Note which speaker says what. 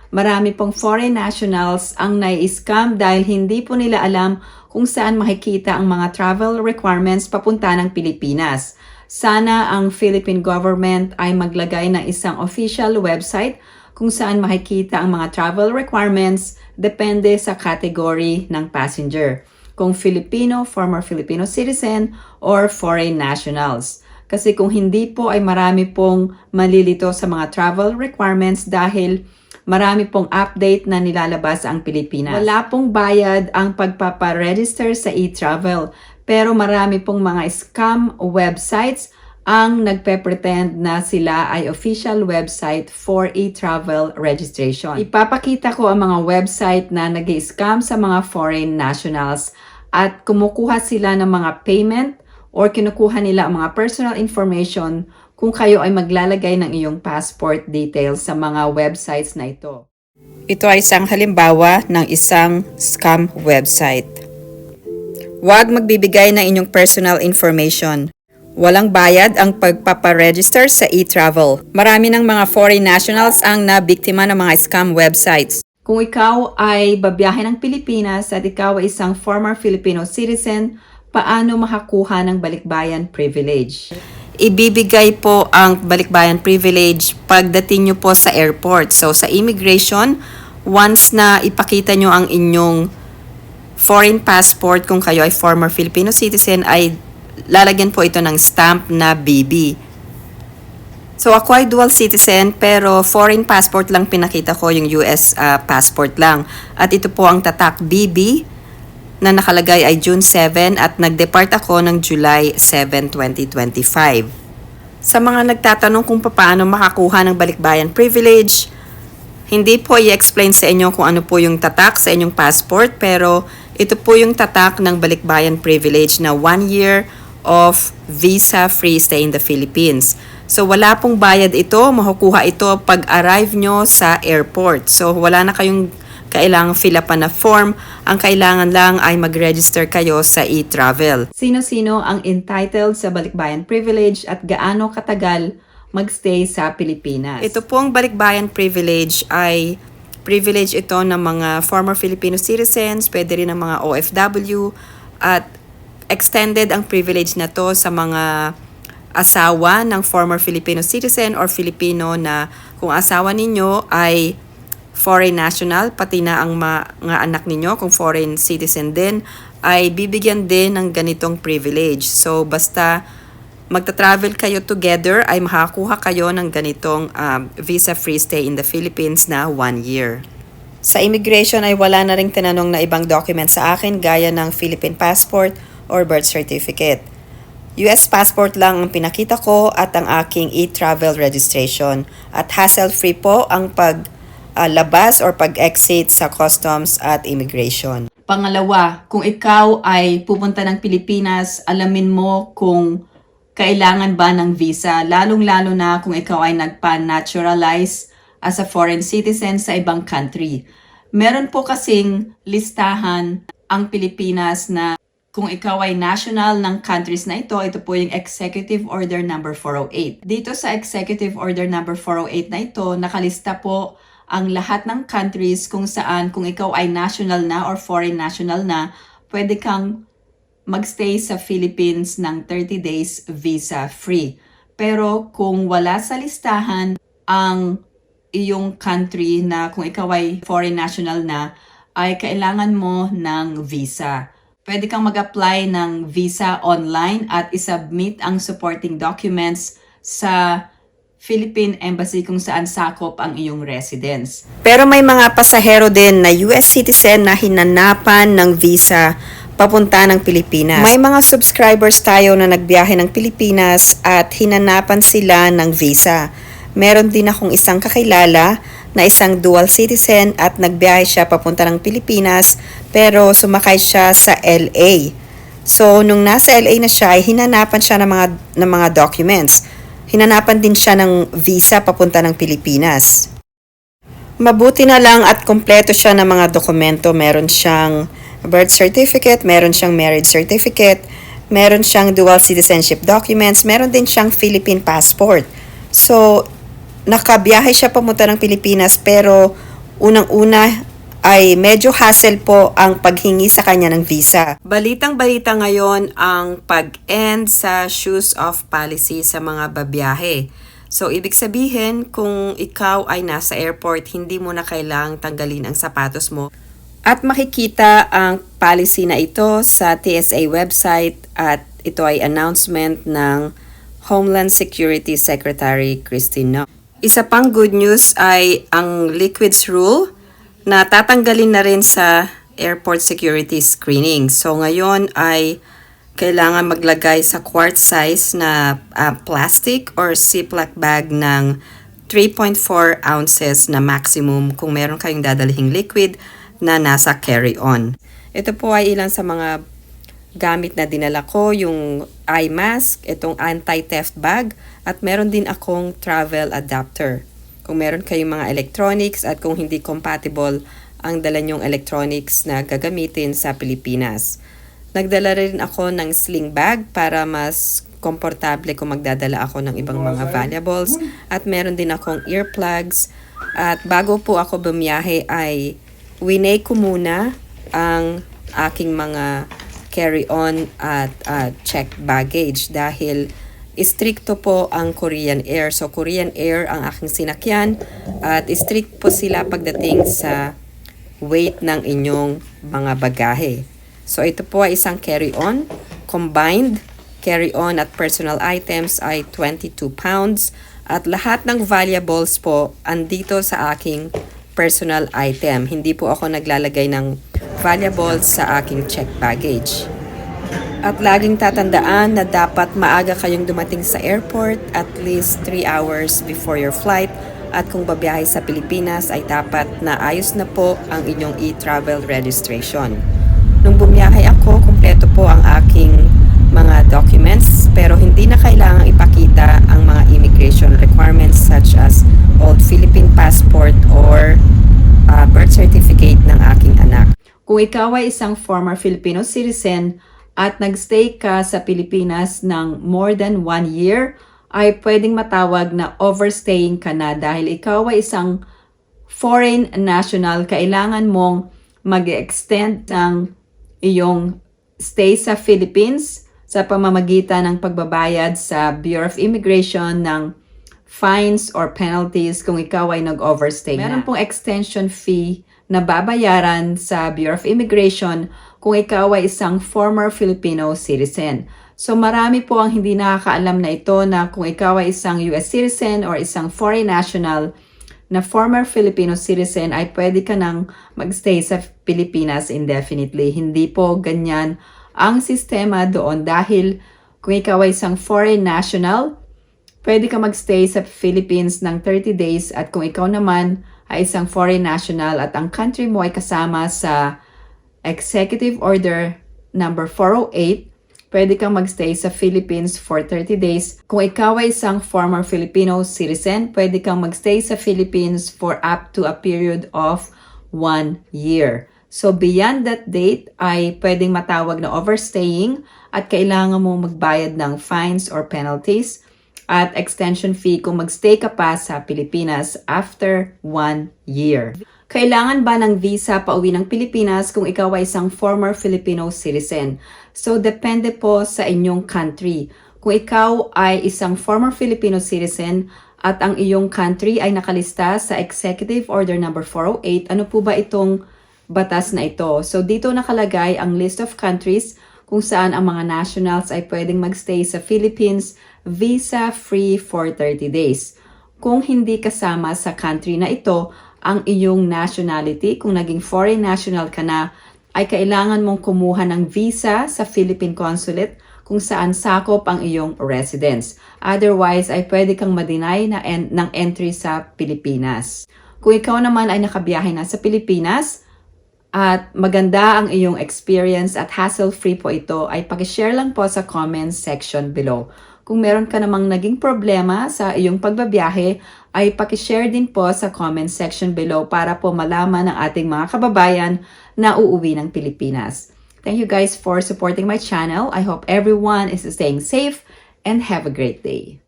Speaker 1: Marami pong foreign nationals ang nai-scam dahil hindi po nila alam kung saan makikita ang mga travel requirements papunta ng Pilipinas. Sana ang Philippine government ay maglagay ng isang official website kung saan makikita ang mga travel requirements depende sa category ng passenger. Kung Filipino, former Filipino citizen, or foreign nationals. Kasi kung hindi po ay marami pong malilito sa mga travel requirements dahil marami pong update na nilalabas ang Pilipinas. Wala pong bayad ang pagpaparegister sa e-travel pero marami pong mga scam websites ang nagpe-pretend na sila ay official website for e-travel registration. Ipapakita ko ang mga website na nag-scam sa mga foreign nationals at kumukuha sila ng mga payment or kinukuha nila ang mga personal information kung kayo ay maglalagay ng iyong passport details sa mga websites na ito. Ito ay isang halimbawa ng isang scam website. Huwag magbibigay ng inyong personal information. Walang bayad ang pagpaparegister sa e-travel. Marami ng mga foreign nationals ang nabiktima ng mga scam websites. Kung ikaw ay babiyahe ng Pilipinas at ikaw ay isang former Filipino citizen, paano makakuha ng balikbayan privilege? Ibibigay po ang balikbayan privilege pagdating nyo po sa airport. So sa immigration, once na ipakita nyo ang inyong foreign passport, kung kayo ay former Filipino citizen, ay lalagyan po ito ng stamp na BB. So ako ay dual citizen pero foreign passport lang pinakita ko, yung US passport lang. At ito po ang tatak BB na nakalagay ay June 7 at nag-depart ako ng July 7, 2025. Sa mga nagtatanong kung paano makakuha ng balikbayan privilege, hindi po i-explain sa inyo kung ano po yung tatak sa inyong passport pero ito po yung tatak ng balikbayan privilege na 1 year of visa-free stay in the Philippines. So wala pong bayad ito, makukuha ito pag arrive nyo sa airport. So wala na kayong kailangang fill up na form, ang kailangan lang ay mag-register kayo sa e-travel. Sino-sino ang entitled sa balikbayan privilege at gaano katagal magstay sa Pilipinas? Ito pong balikbayan privilege ay privilege ito ng mga former Filipino citizens, pwede rin ng mga OFW at extended ang privilege na to sa mga asawa ng former Filipino citizen or Filipino na kung asawa ninyo ay foreign national, pati na ang mga anak ninyo kung foreign citizen din, ay bibigyan din ng ganitong privilege. So basta magta-travel kayo together ay makakuha kayo ng ganitong visa-free stay in the Philippines na 1 year. Sa immigration ay wala na ring tinanong na ibang document sa akin gaya ng Philippine passport or birth certificate. US passport lang ang pinakita ko at ang aking e-travel registration. At hassle-free po ang paglabas or pag-exit sa customs at immigration. Pangalawa, kung ikaw ay pupunta ng Pilipinas, alamin mo kung kailangan ba ng visa, lalong-lalo na kung ikaw ay nagpa-naturalize as a foreign citizen sa ibang country. Meron po kasing listahan ang Pilipinas na kung ikaw ay national ng countries na ito po yung Executive Order number 408. Dito sa Executive Order number 408 na ito, nakalista po ang lahat ng countries kung saan kung ikaw ay national na or foreign national na, pwede kang magstay sa Philippines ng 30 days visa-free. Pero kung wala sa listahan ang iyong country na kung ikaw ay foreign national na, ay kailangan mo ng visa. Pwede kang mag-apply ng visa online at isubmit ang supporting documents sa Philippine Embassy kung saan sakop ang iyong residence. Pero may mga pasahero din na US citizen na hinanapan ng visa papunta ng Pilipinas. May mga subscribers tayo na nagbiyahe ng Pilipinas at hinanapan sila ng visa. Meron din akong isang kakilala na isang dual citizen at nagbiyahe siya papunta ng Pilipinas pero sumakay siya sa LA. So, nung nasa LA na siya, ay hinanapan siya ng mga documents. Hinanapan din siya ng visa papunta ng Pilipinas. Mabuti na lang at kompleto siya ng mga dokumento. Meron siyang birth certificate, meron siyang marriage certificate, meron siyang dual citizenship documents, meron din siyang Philippine passport. So, nakabiyahe siya pamunta ng Pilipinas pero Unang-una ay medyo hassle po ang paghingi sa kanya ng visa. Balitang-balita ngayon ang pag-end sa shoes off policy sa mga babiyahe. So, ibig sabihin, kung ikaw ay nasa airport, hindi mo na kailangang tanggalin ang sapatos mo. At makikita ang policy na ito sa TSA website at ito ay announcement ng Homeland Security Secretary Christine Nock. Isa pang good news ay ang liquids rule na tatanggalin na rin sa airport security screening. So ngayon ay kailangan maglagay sa quart size na plastic or Ziploc bag ng 3.4 ounces na maximum kung meron kayong dadalhing liquid na nasa carry-on. Ito po ay ilan sa mga gamit na dinala ko, yung eye mask, itong anti-theft bag, at meron din akong travel adapter. Kung meron kayong mga electronics at kung hindi compatible ang dala nyong electronics na gagamitin sa Pilipinas. Nagdala rin ako ng sling bag para mas komportable kung magdadala ako ng ibang mga valuables, at meron din akong earplugs. At bago po ako bumiyahe ay winay ko muna ang aking mga carry-on at checked baggage dahil stricto po ang Korean Air. So Korean Air ang aking sinakyan at strict po sila pagdating sa weight ng inyong mga bagahe. So ito po ay isang carry-on. Combined carry-on at personal items ay 22 pounds at lahat ng valuables po andito sa aking personal item. Hindi po ako naglalagay ng valuables sa aking checked baggage. At laging tatandaan na dapat maaga kayong dumating sa airport at least 3 hours before your flight. At kung babiyahe sa Pilipinas ay dapat na ayos na po ang inyong e-travel registration. Nung bumiyahe ako, kumpleto po ang aking mga documents pero hindi na kailangang ipakita ang mga immigration requirements such as old Philippine passport or birth certificate ng aking anak. Kung ikaw ay isang former Filipino citizen at nagstay ka sa Pilipinas ng more than 1 year, ay pwedeng matawag na overstaying ka na dahil ikaw ay isang foreign national. Kailangan mong mag-extend ng iyong stay sa Philippines sa pamamagitan ng pagbabayad sa Bureau of Immigration ng fines or penalties kung ikaw ay nag-overstay na. Meron pong extension fee na babayaran sa Bureau of Immigration kung ikaw ay isang former Filipino citizen. So marami po ang hindi nakakaalam na ito na kung ikaw ay isang US citizen or isang foreign national na former Filipino citizen ay pwede ka nang magstay sa Pilipinas indefinitely. Hindi po ganyan ang sistema doon dahil kung ikaw ay isang foreign national, pwede ka magstay sa Philippines ng 30 days at kung ikaw naman ay isang foreign national at ang country mo ay kasama sa Executive Order number 408, pwede kang magstay sa Philippines for 30 days. Kung ikaw ay isang former Filipino citizen, pwede kang magstay sa Philippines for up to a period of 1 year. So beyond that date ay pwedeng matawag na overstaying at kailangan mo magbayad ng fines or penalties at extension fee kung magstay ka pa sa Pilipinas after 1 year. Kailangan ba ng visa pauwi ng Pilipinas kung ikaw ay isang former Filipino citizen? So depende po sa inyong country. Kung ikaw ay isang former Filipino citizen at ang iyong country ay nakalista sa Executive Order number 408, ano po ba itong batas na ito? So dito nakalagay ang list of countries kung saan ang mga nationals ay pwedeng magstay sa Philippines visa-free for 30 days. Kung hindi kasama sa country na ito ang iyong nationality, kung naging foreign national ka na, ay kailangan mong kumuha ng visa sa Philippine Consulate kung saan sakop ang iyong residence. Otherwise, ay pwede kang ma-deny ng entry sa Pilipinas. Kung ikaw naman ay nakabiyahe na sa Pilipinas, at maganda ang iyong experience at hassle-free po ito, ay pakishare lang po sa comments section below. Kung meron ka namang naging problema sa iyong pagbabiyahe, ay pakishare din po sa comment section below para po malaman ng ating mga kababayan na uuwi ng Pilipinas. Thank you guys for supporting my channel. I hope everyone is staying safe and have a great day.